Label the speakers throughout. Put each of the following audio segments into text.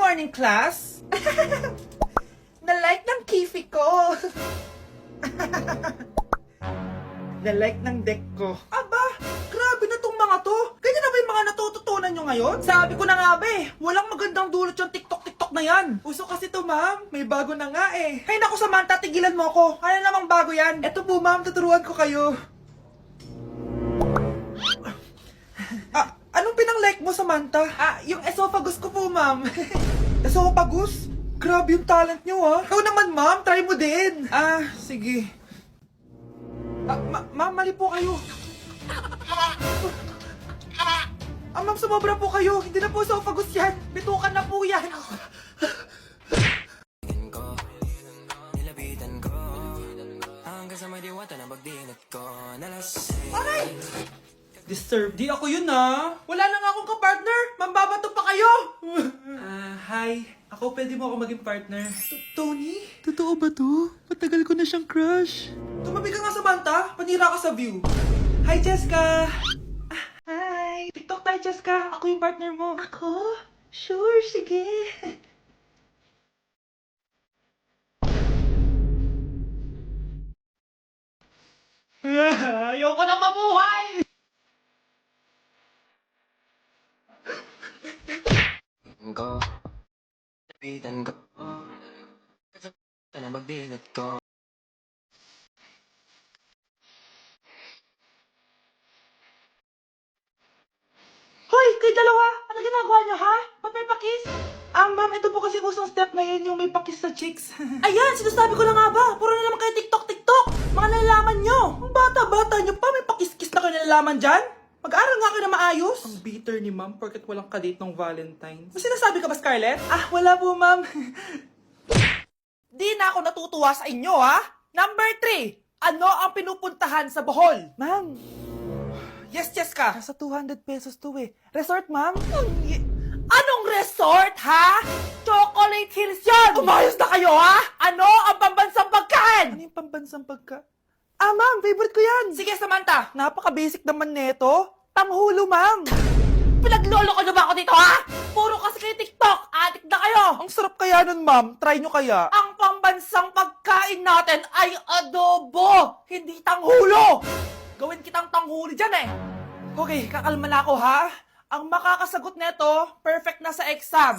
Speaker 1: morning, class! Na-like ng kifi ko! Na-like ng deck ko. Aba, grabe na tong mga to. Ganyan na ba yung mga natututunan nyo ngayon? Sabi ko na nga ba eh, walang magandang dulot yung TikTok na yan. Uso kasi to, ma'am. May bago na nga eh. Hay naku, Samantha, tigilan mo ako. Ano namang bago yan? Eto po, ma'am, tuturuan ko kayo. Anong pinang-like mo, Samantha? Yung esophagus ko po, ma'am. Esophagus? Grabe yung talent nyo, ha? Ikaw naman, ma'am. Try mo din. Sige. Ma'am, mali po kayo. Ma'am, sumobra po kayo. Hindi na po esophagus yan. Bitukan na po yan. Aray! Disturb. Di ako yun, ha? Wala na nga akong kapartner. Mambabato pa kayo. Hi. Ako, pwede mo ako maging partner. Tony? Totoo ba to? Matagal ko na siyang crush. Tumabi ka nga, Samantha. Panira ka sa view. Hi, Jessica. Hi. TikTok tayo, Jessica. Ako yung partner mo. Ako? Sure, sige. Ayoko na mabuhay!
Speaker 2: Ko, lapitan ko, na magbigat ko.
Speaker 1: Hoy, kayo dalawa! Ano ginagawa niyo, ha? Ba't may pakis? Ma'am, ito po kasi usong step na yun, yung may pakis sa chicks. Ayan, sinasabi ko na nga ba? Puro na naman kayo TikTok! Mga nalalaman niyo! Ang bata-bata niyo pa, may pakis-kis na kayo nalalaman dyan? Mag-aral nga kayo na maayos. Ang bitter ni ma'am, porket walang kadate ng Valentine's. May sinasabi ka ba, Scarlett? Wala po, ma'am. Di na ako natutuwa sa inyo, ha? Number 3, ano ang pinupuntahan sa Bohol? Ma'am. Yes, Jessica. Nasa 200 pesos to eh. Resort, ma'am? Anong resort, ha? Chocolate Hills yan! Umayos na kayo, ha? Ano ang pambansang pagkain? Ano yung pambansang pagkain? Ma'am, favorite ko yan. Sige, Samantha. Napaka-basic naman neto. Tanghulo, ma'am. Pinaglolo ko na ba ako dito, ha? Puro kasi kayo TikTok. Adik na kayo. Ang sarap kaya nun, ma'am. Try nyo kaya. Ang pambansang pagkain natin ay adobo, hindi tanghulo. Gawin kitang tanghuli dyan eh. Okay, kakalma na ako ha. Ang makakasagot neto, perfect na sa exam.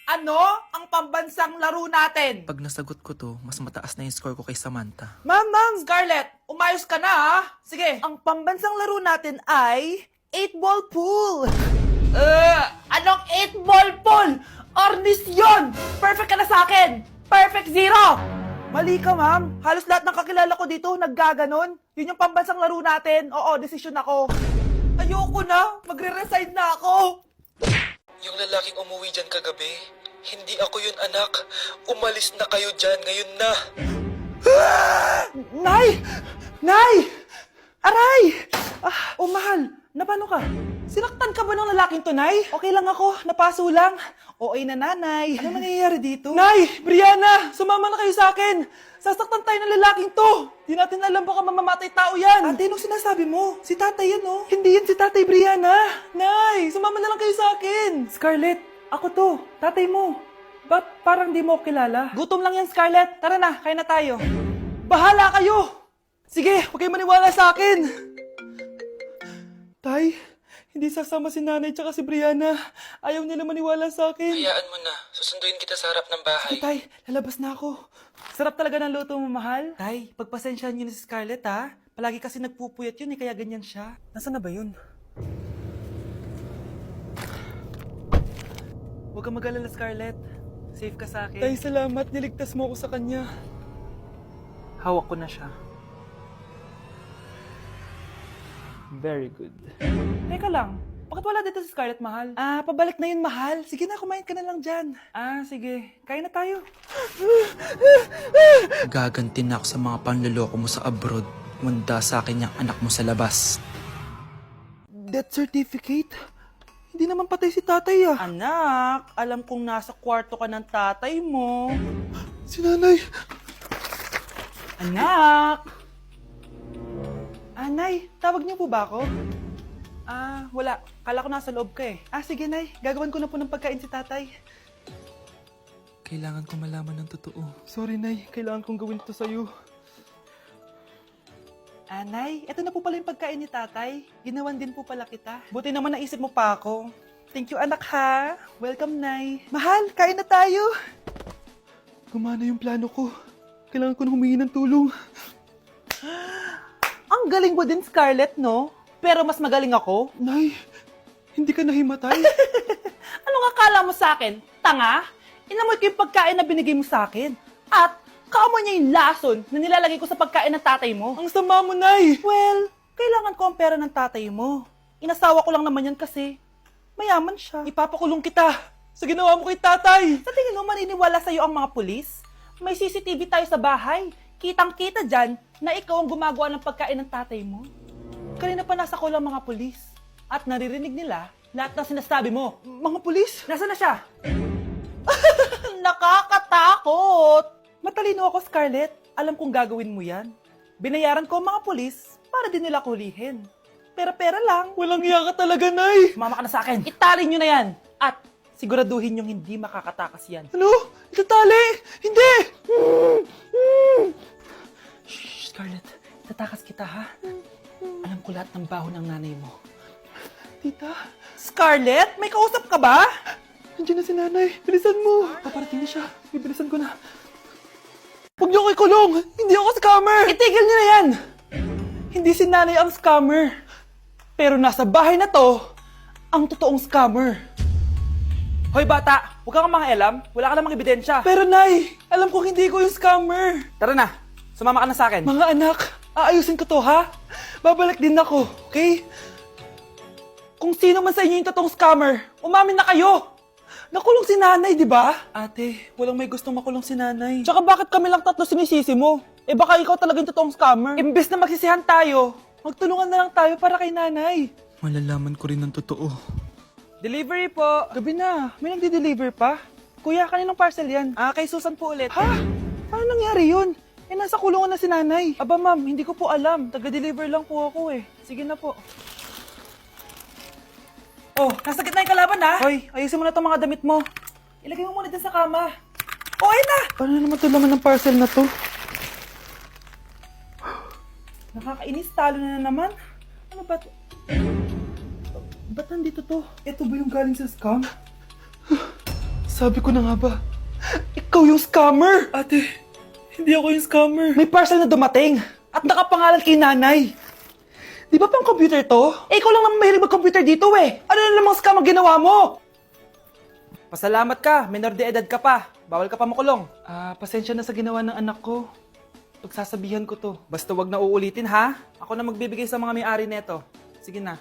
Speaker 1: Ano ang pambansang laro natin?
Speaker 3: Pag nasagot ko to, mas mataas na yung score ko kay Samantha.
Speaker 1: Ma'am! Scarlett, umayos ka na ha? Sige. Ang pambansang laro natin ay 8-ball pool. Anong 8-ball pool? Ornis yun! Perfect ka na sa akin! Perfect 0! Mali ka, ma'am. Halos lahat ng kakilala ko dito naggaganon. Yun yung pambansang laro natin. Oo, desisyon ako. Ayoko na. Magre-resign na ako.
Speaker 3: Yung lalaking umuwi dyan kagabi, hindi ako yun, anak. Umalis na kayo dyan ngayon na.
Speaker 1: Nay! Nay! Aray! Mahal. Napano ka? Sinaktan ka ba ng lalaking to, Nay? Okay lang ako. Napaso lang. Okay na, nanay. Ano nangyayari dito? Nay! Brianna! Sumama na kayo sa akin! Sasaktan tayo ng lalaking to! Di natin alam baka mamamatay tao yan! Ate, anong sinasabi mo? Si tatay yan, oh. Hindi yan si tatay, Brianna! Nay! Sumama na lang kayo sa akin! Scarlett, ako to. Tatay mo. Ba't parang di mo kilala? Gutom lang yan, Scarlett. Tara na, kain na tayo. Bahala kayo! Sige, huwag kayo maniwala sa akin! Tay, hindi sasama si nanay tsaka si Brianna. Ayaw nila maniwala sa akin.
Speaker 3: Hayaan mo na. Susunduin kita sa harap ng bahay.
Speaker 1: Sige, Tay, lalabas na ako. Sarap talaga ng luto mo, mahal. Tay, pagpasensyahan niyo na si Scarlett, ha? Palagi kasi nagpupuyat yun, kaya ganyan siya. Nasaan na ba yun? Huwag kang mag-alala, Scarlett. Safe ka sa akin. Tay, salamat. Niligtas mo ako sa kanya. Hawak ko na siya. Very good. Teka lang, bakit wala dito si Scarlett, mahal? Pabalik na yun, mahal. Sige na, kumain ka na lang dyan. Sige. Kain na tayo.
Speaker 3: Gaganti na ako sa mga panluloko mo sa abroad. Munda sa akin yung anak mo sa labas.
Speaker 1: Death certificate? Hindi naman patay si tatay, ah. Anak, alam kong nasa kwarto ka ng tatay mo. Si nanay. Anak! Nay, tawag niyo po ba ako? Wala. Kala ko nasa loob ka eh. Sige, Nay. Gagawin ko na po ng pagkain si tatay. Kailangan ko malaman ng totoo. Sorry, Nay. Kailangan kong gawin ito sa'yo. Nay, eto na po pala yung pagkain ni tatay. Ginawan din po pala kita. Buti naman naisip mo pa ako. Thank you, anak, ha. Welcome, Nay. Mahal, kain na tayo. Gumana yung plano ko. Kailangan ko na humingi ng tulong. Ang galing mo din, Scarlett, no? Pero mas magaling ako. Nay, hindi ka nahimatay. Anong akala mo sa akin? Tanga? Inamoy ko yung pagkain na binigay mo sa akin. At kaamoy niya yung lason na nilalagay ko sa pagkain ng tatay mo. Ang sama mo, Nay. Well, kailangan ko ang pera ng tatay mo. Inasawa ko lang naman yan kasi mayaman siya. Ipapakulong kita sa ginawa mo kay tatay. Sa tingin mo maniniwala sa'yo ang mga pulis? May CCTV tayo sa bahay. Kitang-kita dyan na ikaw ang gumagawa ng pagkain ng tatay mo. Kanina pa nasa kulang mga pulis. At naririnig nila lahat ng sinasabi mo. Mga pulis? Nasaan na siya? Nakakatakot! Matalino ako, Scarlett. Alam kong gagawin mo yan. Binayaran ko ang mga pulis para din nila kulihin. Pera-pera lang. Walang iya ka talaga, Nay! Sumama ka na sa akin. Itali nyo na yan. At siguraduhin nyong hindi makakatakas yan. Ano? Itatali? Hindi! Shh, Scarlett. Itatakas kita, ha? Alam ko lahat ng baho ng nanay mo. Tita? Scarlett? May kausap ka ba? Nandiyan na si nanay. Bilisan mo. Paparating na siya. Bibilisan ko na. Huwag niyo ko ikulong. Hindi ako scammer. Itigil niyo na yan. Hindi si nanay ang scammer. Pero nasa bahay na to, ang totoong scammer. Hoy bata, huwag kang mangialam. Wala ka namang ebidensya. Pero nay, alam kong hindi ko yung scammer. Tara na. Sumama ka na sa akin. Mga anak, aayusin ko to, ha? Babalik din ako, okay? Kung sino man sa inyo yung totoong scammer, umamin na kayo! Nakulong si nanay, di ba? Ate, walang may gustong makulong si nanay. Tsaka bakit kami lang tatlo sinisisi mo? Eh baka ikaw talaga yung totoong scammer. Imbes na magsisihan tayo, magtulungan na lang tayo para kay nanay. Malalaman ko rin ng totoo. Delivery po. Gabi na, may nagdi-deliver pa. Kuya, kaninong parcel yan? Kay Susan po ulit. Ha? Paano nangyari yun? Eh, nasa kulungan na si nanay. Aba ma'am, hindi ko po alam. Taga-deliver lang po ako eh. Sige na po. Oh, nasa gitna yung kalaban ha? Hoy, ayusin mo na itong mga damit mo. Ilagay mo muna dyan sa kama. Oh, ayun na! Paano naman ito laman ng parcel na to? Nakakainis, talo na naman. Ano ba ito? Ba't nandito to? Ito ba yung galing sa scam? Sabi ko na nga ba, ikaw yung scammer! Ate, hindi ako yung scammer. May parcel na dumating at nakapangalan kay nanay. Di ba pang computer to? Eh, ikaw lang naman mahilig mag-computer dito eh. Ano na namang scam ang ginawa mo? Pasalamat ka, minor de edad ka pa. Bawal ka pa makulong. Pasensya na sa ginawa ng anak ko. Pagsasabihan ko to. Basta wag na uulitin ha. Ako na magbibigay sa mga may-ari neto. Sige na.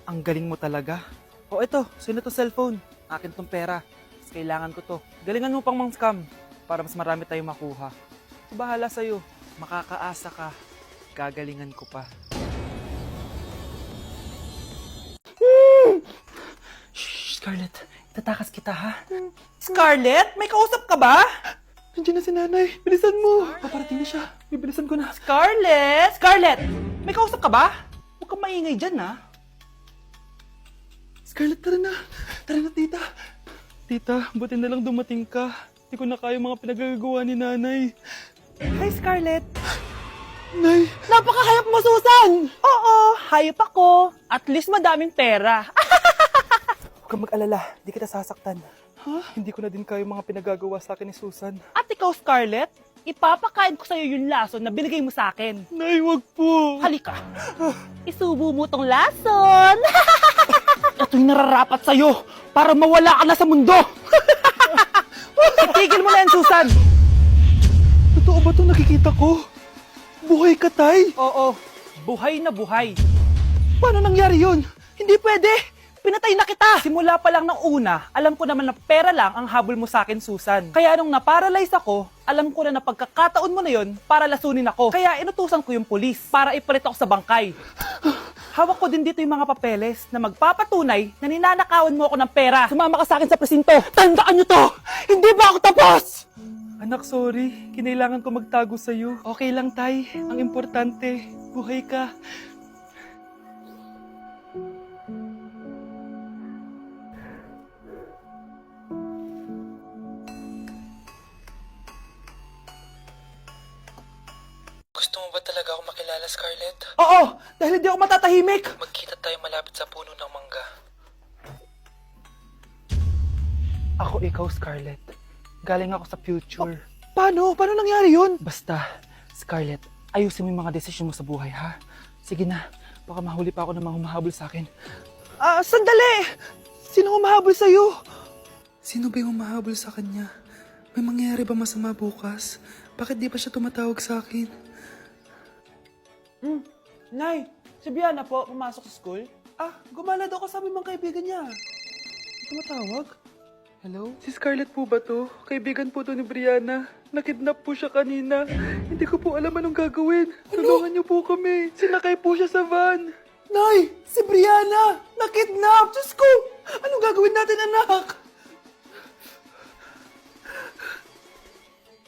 Speaker 1: Ang galing mo talaga. O eto, sino to cellphone? Akin tong pera. Mas kailangan ko to. Galingan mo pang mang-scam para mas marami tayong makuha. Bahala sa'yo. Makakaasa ka. Gagalingan ko pa. Shh, Scarlett. Itatakas kita, ha? Scarlett? May kausap ka ba? Nandiyan na si nanay. Bilisan mo. Paparating na siya. Bibilisan ko na. Scarlett! Scarlett! May kausap ka ba? Huwag kang maingay dyan, ha? Scarlett, tara na. Tara na, tita. Tita, buti na lang dumating ka. Hindi ko na kaya mga pinagagawa ni nanay. Hi, Scarlett. Nay! Napaka-hayop mo, Susan! Oo, hayop ako. At least madaming pera. Huwag kang mag-alala, di kita sasaktan. Ha? Hindi ko na din kaya mga pinagagawa sa akin ni Susan. At ikaw, Scarlett, ipapakain ko sa'yo yung lason na binigay mo sa akin. Nay, wag po! Halika! Isubo mo tong lason! Ito'y nararapat sa'yo para mawala ka na sa mundo! Itigil mo na yan, Susan! Totoo ba itong nakikita ko? Buhay ka, Tay? Oo, buhay na buhay. Paano nangyari yun? Hindi pwede! Pinatay na kita! Simula pa lang ng una, alam ko naman na pera lang ang habol mo sa akin, Susan. Kaya nung naparalyze ako, alam ko na pagkakataon mo na yun para lasunin ako. Kaya inutusan ko yung pulis para ipalit ako sa bangkay. Hawak ko din dito yung mga papeles na magpapatunay na ninanakawan mo ako ng pera. Sumama ka sa akin sa presinto. Tandaan nyo to! Hindi ba ako tapos? Anak, sorry. Kinailangan ko magtago sa'yo. Okay lang, Tay. Ang importante, buhay ka.
Speaker 3: pakilala, Scarlett?
Speaker 1: Oo, dahil hindi ako matatahimik.
Speaker 3: Magkita tayo malapit sa puno ng mangga.
Speaker 1: Ako ikaw, Scarlett. Galing ako sa future. Paano? Paano nangyari yun? Basta, Scarlett, ayusin mo yung mga desisyon mo sa buhay, ha? Sige na, baka mahuli pa ako ng mga humahabol sa akin. Sandali! Sino humahabol sa'yo?
Speaker 4: Sino ba yung humahabol sa kanya? May mangyayari ba masama bukas? Bakit di pa siya tumatawag sa akin?
Speaker 1: Nay, si Biana po, pumasok sa school? Gumala daw kasama yung mga kaibigan niya. Tumatawag? Hello?
Speaker 4: Si Scarlett po ba to? Kaibigan po to ni Brianna. Nakidnap po siya kanina. Hindi ko po alam anong gagawin. Tulungan niyo po kami. Sinakay po siya sa van.
Speaker 1: Nay, si Brianna! Nakidnap! Diyos ko! Anong gagawin natin, anak?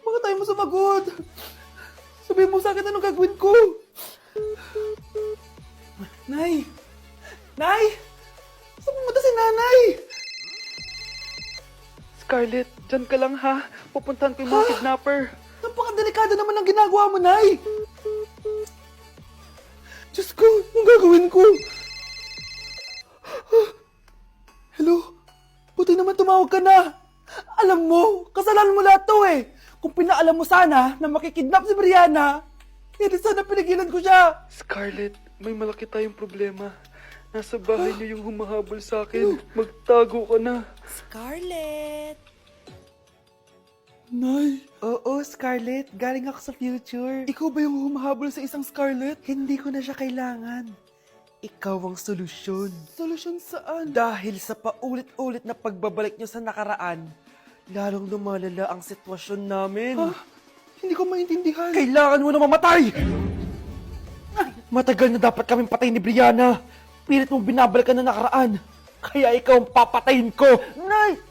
Speaker 1: Bakit tayo mo sumagot? Sabihin mo sa akin anong gagawin ko. Nay! Nay! Saan pumunta si nanay?
Speaker 4: Scarlett, dyan ka lang ha. Pupuntahan ko yung mga kidnapper.
Speaker 1: Napakadelikado naman ang ginagawa mo, Nay! Diyos ko, anong gagawin ko? Hello? Buti naman tumawag ka na. Alam mo, kasalanan mo lahat to eh. Kung pinaalam mo sana na makikidnap si Brianna, hindi sana pinigilan ko siya.
Speaker 4: Scarlett, may malaki tayong problema. Nasa bahay niyo yung humahabol sa akin. Magtago ka na.
Speaker 1: Scarlett! Nay! Oo, Scarlett. Galing ako sa future. Ikaw ba yung humahabol sa isang Scarlett? Hindi ko na siya kailangan. Ikaw ang solusyon. Solusyon saan? Dahil sa paulit-ulit na pagbabalik niyo sa nakaraan, lalong lumalala ang sitwasyon namin. Hindi ko maintindihan. Kailangan mo na mamatay! Matagal na dapat kaming patayin ni Brianna. Pilit mong binabalikan na nakaraan. Kaya ikaw ang papatayin ko. Nay!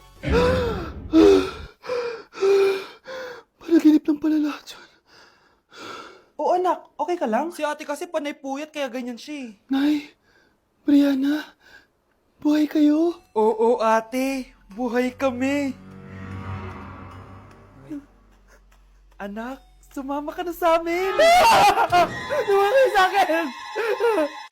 Speaker 4: Panaginip ng pala lahat yun.
Speaker 1: Oo anak, okay ka lang? Si ate kasi panay puyat kaya ganyan siya eh.
Speaker 4: Nay, Brianna, buhay kayo?
Speaker 1: Oo ate, buhay kami. Anak, sumama ka na sa amin. Sumama ka sa akin.